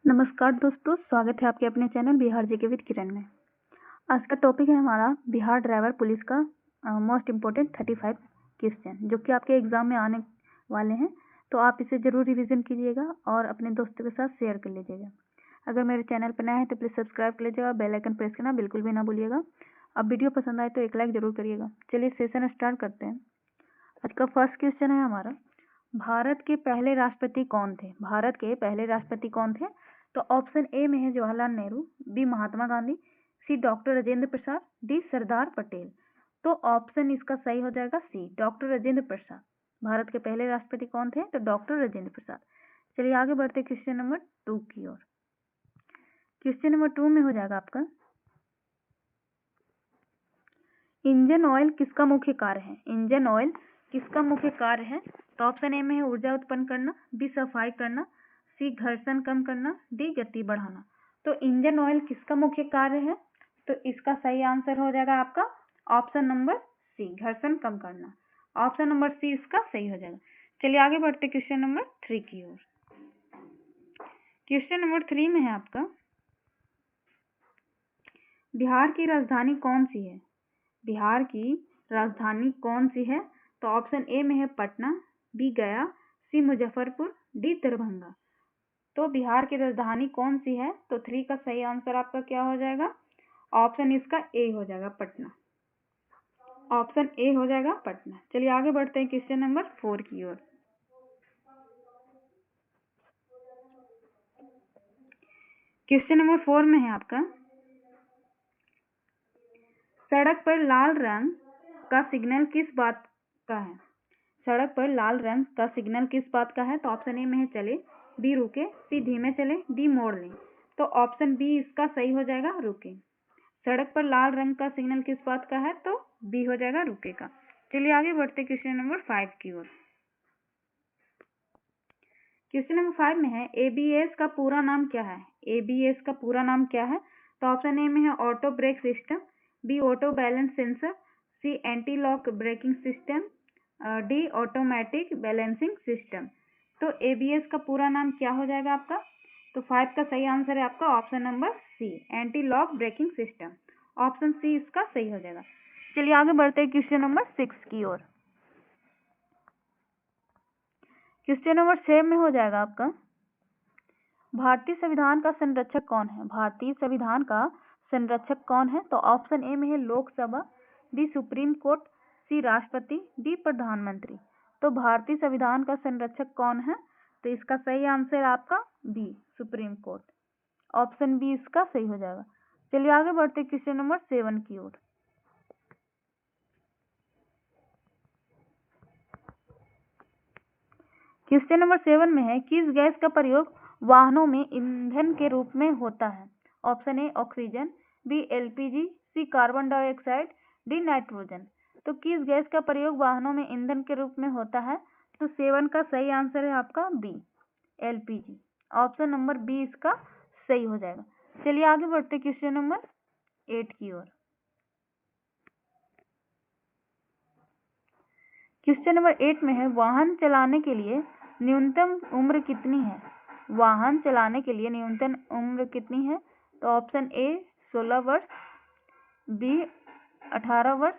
नमस्कार दोस्तों, स्वागत है आपके अपने चैनल बिहार जीके विद किरण में। आज का टॉपिक है हमारा बिहार ड्राइवर पुलिस का मोस्ट इम्पोर्टेंट 35 क्वेश्चन, जो कि आपके एग्जाम में आने वाले हैं। तो आप इसे जरूर रिवीजन कीजिएगा और अपने दोस्तों के साथ शेयर कर लीजिएगा। अगर मेरे चैनल पर नया है तो प्लीज़ सब्सक्राइब कर लीजिएगा, बेल आइकन प्रेस करना बिल्कुल भी ना भूलिएगा। अब वीडियो पसंद आए तो एक लाइक जरूर करिएगा। चलिए सेशन स्टार्ट करते हैं। आज का फर्स्ट क्वेश्चन है हमारा, भारत के पहले राष्ट्रपति कौन थे? भारत के पहले राष्ट्रपति कौन थे? तो ऑप्शन ए में है जवाहरलाल नेहरू, बी महात्मा गांधी, सी डॉक्टर राजेंद्र प्रसाद, डी सरदार पटेल। तो ऑप्शन इसका सही हो जाएगा सी, डॉक्टर राजेंद्र प्रसाद। भारत के पहले राष्ट्रपति कौन थे? तो डॉक्टर राजेंद्र प्रसाद। चलिए आगे बढ़ते क्वेश्चन नंबर 2 की ओर। क्वेश्चन नंबर 2 में हो जाएगा आपका, इंजन ऑयल किसका मुख्य कार्य है? इंजन ऑयल किसका मुख्य कार्य है? तो ऑप्शन ए में है ऊर्जा उत्पन्न करना, बी सफाई करना, सी घर्षण कम करना, डी गति बढ़ाना। तो इंजन ऑयल किसका मुख्य कार्य है? तो इसका सही आंसर हो जाएगा आपका ऑप्शन नंबर सी, घर्षण कम करना। ऑप्शन नंबर सी इसका सही हो जाएगा। चलिए आगे बढ़ते क्वेश्चन नंबर 3 की ओर। क्वेश्चन नंबर 3 में है आपका, बिहार की राजधानी कौन सी है? बिहार की राजधानी कौन सी है? तो ऑप्शन ए में है पटना, बी गया, सी मुजफ्फरपुर, डी दरभंगा। तो बिहार की राजधानी कौन सी है? तो 3 का सही आंसर आपका क्या हो जाएगा? ऑप्शन इसका ए हो जाएगा पटना। ऑप्शन ए हो जाएगा पटना। चलिए आगे बढ़ते हैं क्वेश्चन नंबर 4 की ओर। क्वेश्चन नंबर 4 में है आपका, सड़क पर लाल रंग का सिग्नल किस बात का है? सड़क पर लाल रंग का सिग्नल किस बात का है? तो ऑप्शन ए में है चले, बी रुके, सी धीमे चले, डी मोड़ लें। तो ऑप्शन बी इसका सही हो जाएगा रुके। सड़क पर लाल रंग का सिग्नल किस बात का है? तो बी हो जाएगा रुके का। चलिए आगे बढ़ते क्वेश्चन नंबर 5 की ओर। क्वेश्चन नंबर 5 में है, एबीएस का पूरा नाम क्या है? एबीएस का पूरा नाम क्या है? तो ऑप्शन ए में है auto brake system, B auto balance sensor, C anti lock braking system, D automatic balancing system. तो एबीएस का पूरा नाम क्या हो जाएगा आपका? तो 5 का सही आंसर है आपका option number C, anti lock braking system. Option C इसका सही हो जाएगा। चलिए आगे बढ़ते हैं क्वेश्चन नंबर 6 की ओर। क्वेश्चन नंबर 6 में हो जाएगा आपका, भारतीय संविधान का संरक्षक कौन है? भारतीय संविधान का संरक्षक कौन है? तो ऑप्शन ए में है लोकसभा, बी सुप्रीम कोर्ट, सी राष्ट्रपति, डी प्रधानमंत्री। तो भारतीय संविधान का संरक्षक कौन है? तो इसका सही आंसर आपका B, Supreme Court. Option B इसका सही हो जाएगा। चलिए आगे बढ़ते क्वेश्चन नंबर 7 की ओर। क्वेश्चन नंबर 7 में है, किस गैस का प्रयोग वाहनों में ईंधन के रूप में होता है? Option A oxygen, B LPG, C carbon dioxide, D nitrogen. तो किस गैस का प्रयोग वाहनों में ईंधन के रूप में होता है? तो 7 का सही आंसर है आपका B, LPG. Option number B इसका सही हो जाएगा। चलिए आगे बढ़ते क्वेश्चन नंबर 8 की ओर। क्वेश्चन नंबर 8 में है, वाहन चलाने के लिए न्यूनतम उम्र कितनी है? वाहन चलाने के लिए न्यूनतम उम्र कितनी है? तो ऑप्शन ए 16 वर्ष, बी 18 वर्ष,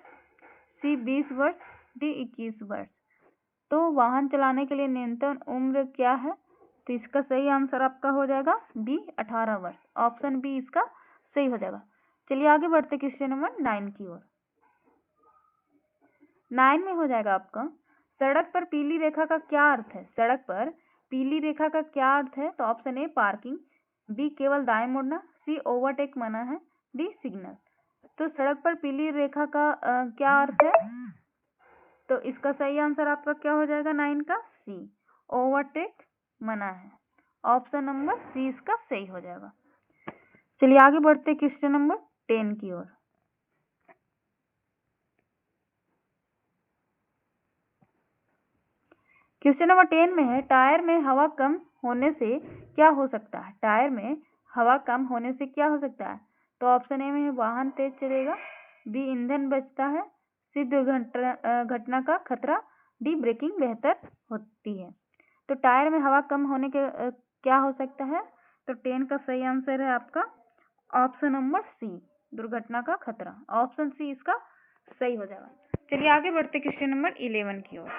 सी 20 वर्ष, डी 21 वर्ष। तो वाहन चलाने के लिए न्यूनतम उम्र क्या है? तो इसका सही आंसर आपका हो जाएगा बी 18 वर्ष। ऑप्शन बी इसका सही हो जाएगा। चलिए आगे बढ़ते क्वेश्चन नंबर 9 की ओर। 9 में हो जाएगा आपका, सड़क पर पीली रेखा का क्या अर्थ है? सड़क पर पीली रेखा का क्या अर्थ है? तो ऑप्शन ए पार्किंग, बी केवल दाएं मुड़ना, सी ओवरटेक मना है, डी सिग्नल। तो सड़क पर पीली रेखा का क्या अर्थ है? तो इसका सही आंसर आपका क्या हो जाएगा 9 का? सी, ओवरटेक मना है। ऑप्शन नंबर सी इसका सही हो जाएगा। चलिए आगे बढ़ते क्वेश्चन नंबर 10 की ओर। क्वेश्चन नंबर 10 में है, टायर में हवा कम होने से क्या हो सकता है? टायर में हवा कम होने से क्या हो सकता है? तो ऑप्शन ए में है वाहन तेज चलेगा, बी ईंधन बचता है, सी दुर्घटना का खतरा, डी ब्रेकिंग बेहतर होती है। तो टायर में हवा कम होने के क्या हो सकता है? तो 10 का सही आंसर है आपका ऑप्शन नंबर सी, दुर्घटना का खतरा। ऑप्शन सी इसका सही हो जाएगा। चलिए आगे बढ़ते क्वेश्चन नंबर 11 की ओर।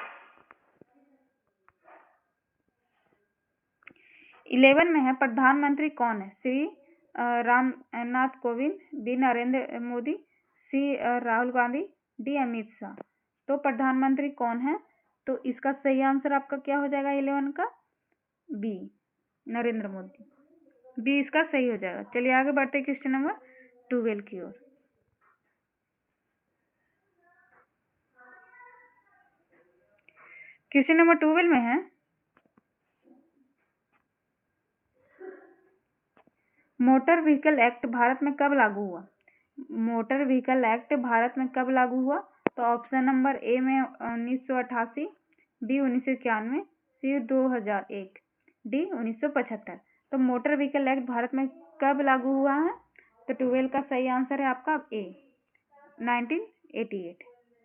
11 में है प्रधानमंत्री कौन है? श्री रामनाथ कोविंद, बी नरेंद्र मोदी, सी राहुल गांधी, डी अमित शाह। तो प्रधानमंत्री कौन है? तो इसका सही आंसर आपका क्या हो जाएगा 11 का? बी, नरेंद्र मोदी। बी इसका सही हो जाएगा। चलिए आगे बढ़ते क्वेश्चन नंबर 12 की ओर। क्वेश्चन नंबर 12 में है मोटर व्हीकल एक्ट भारत में कब लागू हुआ? मोटर व्हीकल एक्ट भारत में कब लागू हुआ? तो ऑप्शन नंबर ए में 1988, बी 1991, सी 2001, डी 1975। तो मोटर व्हीकल एक्ट भारत में कब लागू हुआ है? तो 12 का सही आंसर है आपका ए, 1988।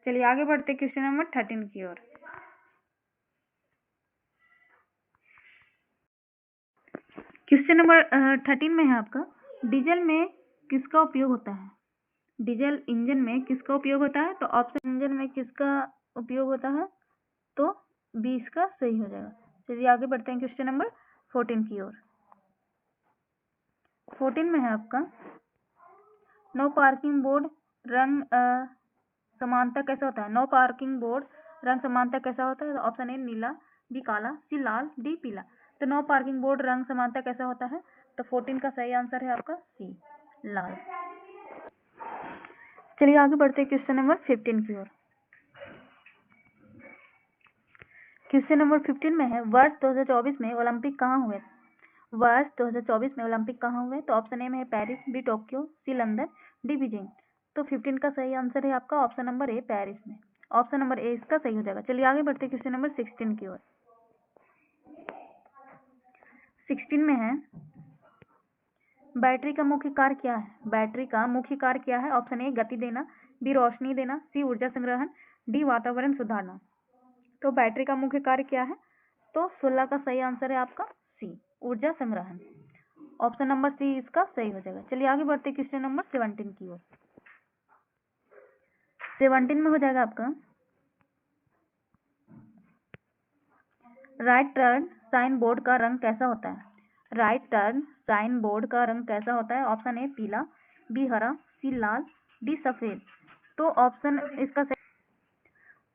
चलिए आगे बढ़ते क्वेश्चन नंबर 13 की ओर। क्वेश्चन नंबर 13 में है आपका डीजल में किसका उपयोग होता है? डीजल इंजन में किसका उपयोग होता है? तो ऑप्शन इंजन में किसका उपयोग होता है? तो बी इसका सही हो जाएगा। चलिए आगे बढ़ते हैं क्वेश्चन नंबर 14 की ओर। 14 में है आपका नो पार्किंग बोर्ड रंग समानता कैसा होता है? नो पार्किंग बोर्ड रंग समानता कैसा होता है? तो ऑप्शन ए नीला, बी काला, सी लाल, डी पीला। तो नो पार्किंग बोर्ड रंग समानता कैसा होता है? तो 14 का सही आंसर है आपका सी, लाल। चलिए आगे बढ़ते हैं क्वेश्चन नंबर 15 की ओर। क्वेश्चन नंबर 15 में है वर्ष 2024 में ओलंपिक कहाँ हुए? वर्ष 2024 में ओलंपिक कहाँ हुए? तो ऑप्शन ए में है पेरिस, बी टोक्यो, सी लंदन, डी बीजिंग। तो 15 का सही आंसर है आपका ऑप्शन नंबर ए, पेरिस में। ऑप्शन नंबर ए इसका सही हो जाएगा। चलिए आगे बढ़ते हैं क्वेश्चन नंबर 16 की ओर। 16 में है बैटरी का मुख्य कार्य क्या है? बैटरी का मुख्य कार्य क्या है? ऑप्शन ए गति देना, बी रोशनी देना, सी ऊर्जा संग्रहण, डी वातावरण सुधारना। तो बैटरी का मुख्य कार्य क्या है? तो 16 का सही आंसर है आपका सी, ऊर्जा संग्रहण। ऑप्शन नंबर सी इसका सही हो जाएगा। चलिए आगे बढ़ते क्वेश्चन नंबर 17 की ओर। 17 में हो जाएगा आपका राइट टर्न साइन बोर्ड का रंग कैसा होता है? राइट टर्न साइन बोर्ड का रंग कैसा होता है? ऑप्शन ए पीला, बी हरा, सी लाल, डी सफेद। तो ऑप्शन इसका सही,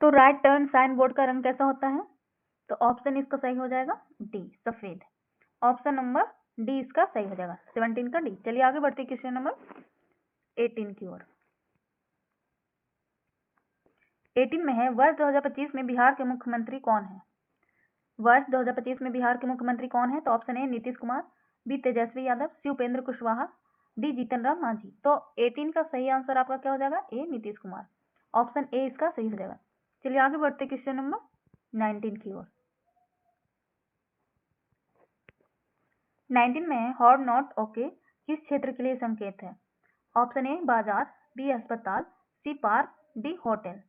तो राइट टर्न साइन बोर्ड का रंग कैसा होता है? तो ऑप्शन इसका सही हो जाएगा डी, सफेद। ऑप्शन नंबर डी इसका सही हो जाएगा, 17 का डी। चलिए आगे बढ़ते क्वेश्चन नंबर 18 की ओर। 18 में है वर्ष 2025 में बिहार के मुख्यमंत्री कौन है? वर्ष 2025 में बिहार के मुख्यमंत्री कौन है? तो option A Nitish Kumar, B Tejashwi Yadav, C Upendra Kushwaha, D Jitan Ram Manjhi. तो 18 का सही आंसर आपका क्या हो जाएगा? A Nitish Kumar. Option A इसका सही हो जाएगा। चलिए आगे बढ़ते क्वेश्चन नंबर 19 की ओर। 19 में है हॉर्न नॉट ओके किस क्षेत्र के लिए संकेत है? ऑप्शन ए बाजार, बी अस्पताल, सी पार्क, डी होटल।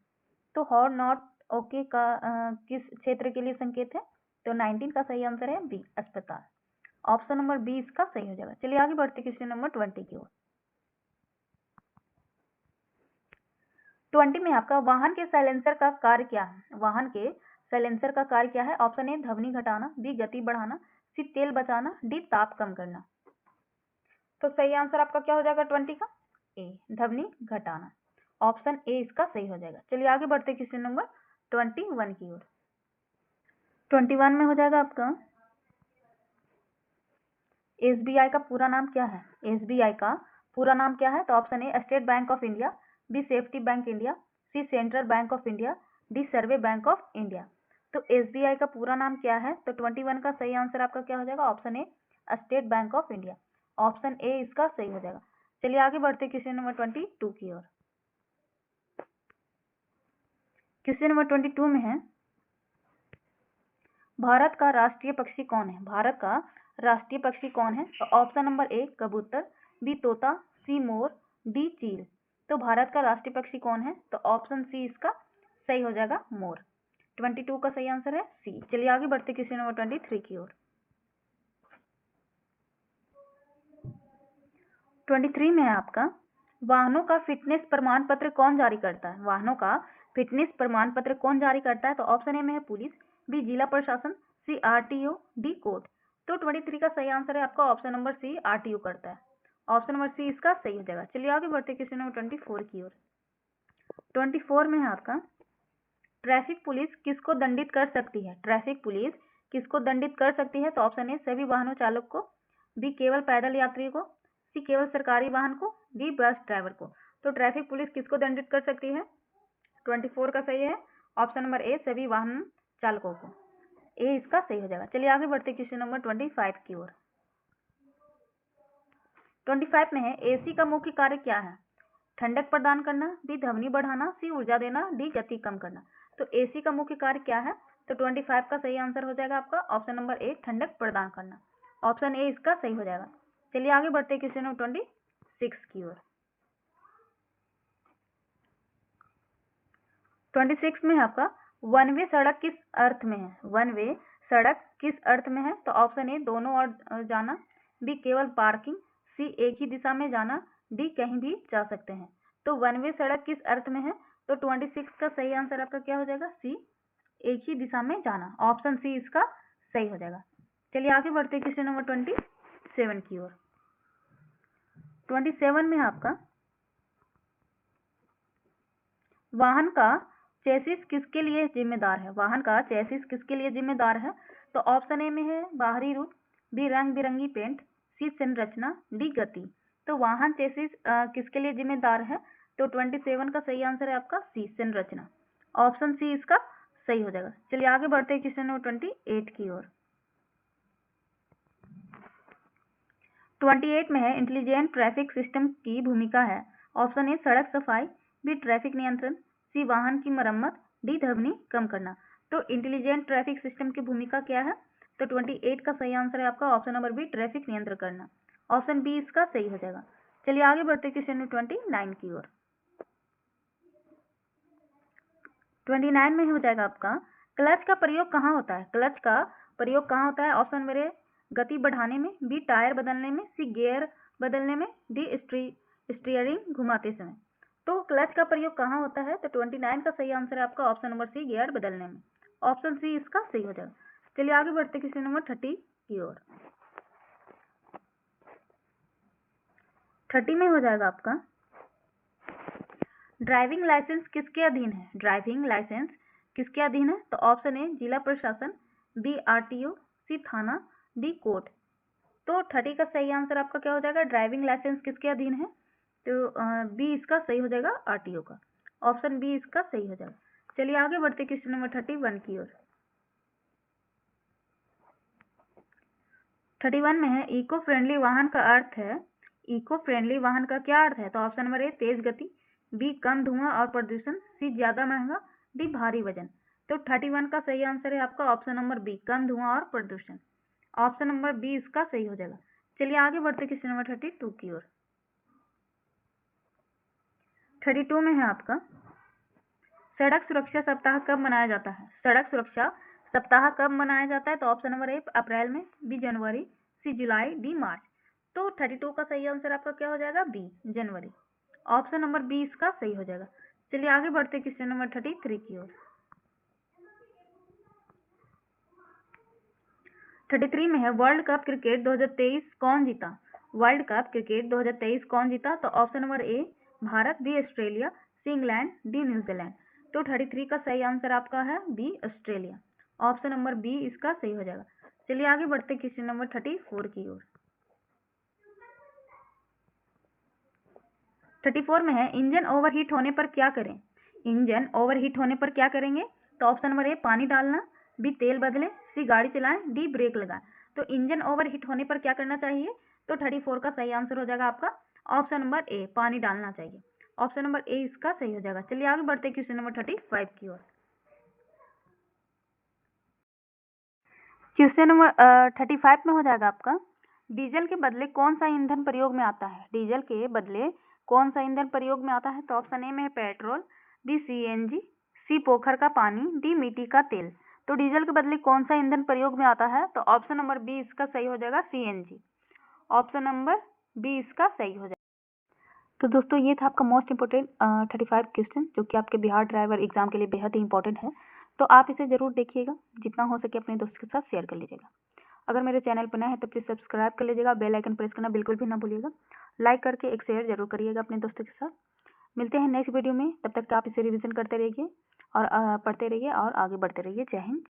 तो हॉर्न नॉट ओके का किस क्षेत्र के लिए संकेत है? तो 19 का सही आंसर है बी, अस्पताल। ऑप्शन नंबर बी इसका सही हो जाएगा। चलिए आगे बढ़ते क्वेश्चन नंबर 20 की ओर। 20 में आपका वाहन के साइलेंसर का कार्य क्या है? वाहन के साइलेंसर का कार्य क्या है? ऑप्शन ए ध्वनि घटाना, बी गति बढ़ाना, सी तेल बचाना, डी ताप कम करना। तो सही आंसर आपका क्या हो जाएगा 20 का? ए, ध्वनि घटाना। ऑप्शन ए इसका सही हो जाएगा। चलिए आगे बढ़ते क्वेश्चन नंबर 21 की ओर। 21 में हो जाएगा आपका एसबीआई का पूरा नाम क्या है? एसबीआई का पूरा नाम क्या है? तो option A State Bank of India, B Safety Bank India, C Central Bank of India, D Survey Bank of India. तो एसबीआई का पूरा नाम क्या है? तो 21 का सही आंसर आपका क्या हो जाएगा? Option A State Bank of India. Option A इसका सही हो जाएगा। चलिए आगे बढ़ते क्वेश्चन नंबर 22 की ओर। क्वेश्चन नंबर 22 में है भारत का राष्ट्रीय पक्षी कौन है? भारत का राष्ट्रीय पक्षी कौन है? तो ऑप्शन नंबर ए कबूतर, बी तोता, सी मोर, डी चील। तो भारत का राष्ट्रीय पक्षी कौन है? तो ऑप्शन सी इसका सही हो जाएगा, मोर। 22 का सही आंसर है सी। चलिए आगे बढ़ते क्वेश्चन नंबर 23 की ओर। 23 में है आपका, वाहनों का फिटनेस प्रमाण पत्र कौन जारी करता है? वाहनों का फिटनेस प्रमाण पत्र कौन जारी करता है? तो ऑप्शन ए में है पुलिस, बी जिला प्रशासन, सी आरटीओ, डी कोर्ट। तो 23 का सही आंसर है आपका ऑप्शन नंबर सी, आरटीओ करता है। ऑप्शन नंबर सी इसका सही हो जाएगा। चलिए आगे बढ़ते क्वेश्चन नंबर 24 की ओर। 24 में है आपका, ट्रैफिक पुलिस किसको दंडित कर सकती है? ट्रैफिक पुलिस किसको दंडित कर सकती है? तो ऑप्शन ए सभी वाहनों चालक को, बी केवल पैदल यात्री को, सी केवल सरकारी वाहन को, डी बस ड्राइवर को। तो ट्रैफिक पुलिस किसको दंडित कर सकती है? 24 का सही है ऑप्शन नंबर ए, सभी वाहन चालकों को। ए इसका सही हो जाएगा। चलिए आगे बढ़ते क्वेश्चन नंबर 25 की ओर। 25 में है, एसी का मुख्य कार्य क्या है? ठंडक प्रदान करना, बी ध्वनि बढ़ाना, सी ऊर्जा देना, डी गति कम करना। तो एसी का मुख्य कार्य क्या है? तो 25 का सही आंसर हो जाएगा आपका ऑप्शन नंबर ए, ठंडक प्रदान करना। ऑप्शन ए इसका सही हो जाएगा। चलिए आगे बढ़ते क्वेश्चन नंबर 26 की ओर। 26 में है आपका, वन वे सड़क किस अर्थ में है? वन वे सड़क किस अर्थ में है? तो ऑप्शन ए दोनों ओर जाना, बी केवल पार्किंग, सी एक ही दिशा में जाना, डी कहीं भी जा सकते हैं। तो वन वे सड़क किस अर्थ में है? तो 26 का सही आंसर आपका क्या हो जाएगा? सी, एक ही दिशा में जाना। ऑप्शन सी इसका सही हो जाएगा। चलिए आगे बढ़ते क्वेश्चन नंबर 27 की ओर। 27 में है आपका, वाहन का चेसिस किसके लिए जिम्मेदार है? वाहन का चेसिस किसके लिए जिम्मेदार है? तो ऑप्शन ए में है बाहरी रूप, बी रंग बिरंगी पेंट, सी संरचना, डी गति। तो वाहन चेसिस किसके लिए जिम्मेदार है? तो 27 का सही आंसर है आपका सी, संरचना। ऑप्शन सी इसका सही हो जाएगा। चलिए आगे बढ़ते हैं क्वेश्चन नंबर 28 की ओर। 28 में है, इंटेलिजेंट ट्रैफिक सिस्टम की भूमिका है। ऑप्शन ए सड़क सफाई, बी ट्रैफिक नियंत्रण, सी वाहन की मरम्मत, डी ध्वनि कम करना। तो इंटेलिजेंट ट्रैफिक सिस्टम की भूमिका क्या है? तो 28 का सही आंसर है आपका ऑप्शन नंबर बी, ट्रैफिक नियंत्रण करना। ऑप्शन बी इसका सही हो जाएगा। चलिए आगे बढ़ते क्वेश्चन नंबर 29 की ओर। 29 में हो जाएगा आपका, क्लच का प्रयोग कहाँ होता है? क्लच का प्रयोग कहाँ होता है? ऑप्शन मेरे गति बढ़ाने में, बी टायर बदलने में, सी गियर बदलने में, डी स्टीयरिंग घुमाते समय। तो क्लच का प्रयोग कहाँ होता है? तो 29 का सही आंसर है आपका ऑप्शन नंबर सी, गियर बदलने में। ऑप्शन सी इसका सही हो जाएगा। चलिए आगे बढ़ते क्वेश्चन नंबर 30 की ओर। 30 में हो जाएगा आपका, ड्राइविंग लाइसेंस किसके अधीन है? ड्राइविंग लाइसेंस किसके अधीन है? तो ऑप्शन ए जिला प्रशासन, बी आरटीओ, सी थाना, डी कोर्ट। तो 30 का सही आंसर आपका क्या हो जाएगा? ड्राइविंग लाइसेंस किसके अधीन है? तो बी इसका सही हो जाएगा, आरटीओ का। ऑप्शन बी इसका सही हो जाएगा। चलिए आगे बढ़ते क्वेश्चन नंबर 31 की ओर। 31 में है, इको फ्रेंडली वाहन का अर्थ है। इको फ्रेंडली वाहन का क्या अर्थ है? तो ऑप्शन नंबर ए तेज गति, बी कम धुआं और प्रदूषण, सी ज्यादा महंगा, डी भारी वजन। तो 31 का सही आंसर है आपका ऑप्शन नंबर बी, कम धुआं और प्रदूषण। ऑप्शन नंबर बी इसका सही हो जाएगा। चलिए आगे बढ़ते क्वेश्चन नंबर 32 की ओर। 32 में है आपका, सड़क सुरक्षा सप्ताह कब मनाया जाता है? सड़क सुरक्षा सप्ताह कब मनाया जाता है? तो ऑप्शन नंबर ए अप्रैल में, बी जनवरी, सी जुलाई, डी मार्च। तो 32 का सही आंसर आपका क्या हो जाएगा? बी जनवरी। ऑप्शन नंबर बी इसका सही हो जाएगा। चलिए आगे बढ़ते क्वेश्चन नंबर 33 की ओर। 33 में है, वर्ल्ड कप क्रिकेट 2023 कौन जीता? वर्ल्ड कप क्रिकेट 2023 कौन जीता? तो option number A Bharat, B Australia, C England, D New Zealand. तो 33 का सही आंसर आपका है B Australia. Option number B इसका सही हो जाएगा। चलिए आगे बढ़ते क्वेश्चन नंबर 34 की ओर। 34 में है, इंजन ओवरहीट होने पर क्या करें? इंजन ओवरहीट होने पर क्या करेंगे? तो ऑप्शन नंबर ए पानी डालना, बी तेल बदलें, सी गाड़ी चलाएं, डी ब्रेक लगाएं। तो इंजन ओवरहीट होने पर क्या करना चाहिए? तो 34 का सही आंसर हो जाएगा आपका ऑप्शन नंबर ए, पानी डालना चाहिए। ऑप्शन नंबर ए इसका सही हो जाएगा। चलिए आगे बढ़ते क्वेश्चन नंबर 35 की ओर। क्वेश्चन नंबर 35 में हो जाएगा आपका, डीजल के बदले कौन सा ईंधन प्रयोग में आता है? डीजल के बदले कौन सा ईंधन प्रयोग में आता है? तो ऑप्शन ए में है पेट्रोल, बी सीएनजी, सी पोखर का पानी, डी मिट्टी का तेल। तो डीजल के बदले कौन सा ईंधन प्रयोग में आता है? तो ऑप्शन नंबर बी इसका सही हो जाएगा, सीएनजी। ऑप्शन नंबर बी इसका सही हो जाएगा। तो दोस्तों ये था आपका मोस्ट इम्पोर्टेंट 35 क्वेश्चन जो कि आपके बिहार ड्राइवर एग्जाम के लिए बेहद ही इंपॉर्टेंट है। तो आप इसे ज़रूर देखिएगा, जितना हो सके अपने दोस्त के साथ शेयर कर लीजिएगा। अगर मेरे चैनल पर नए हैं तो प्लीज़ सब्सक्राइब कर लीजिएगा, बेल आइकन प्रेस करना बिल्कुल भी ना भूलिएगा। लाइक करके एक शेयर जरूर करिएगा अपने दोस्तों के साथ। मिलते हैं नेक्स्ट वीडियो में, तब तक आप इसे रिविजन करते रहिए और पढ़ते रहिए और आगे बढ़ते रहिए। जय हिंद।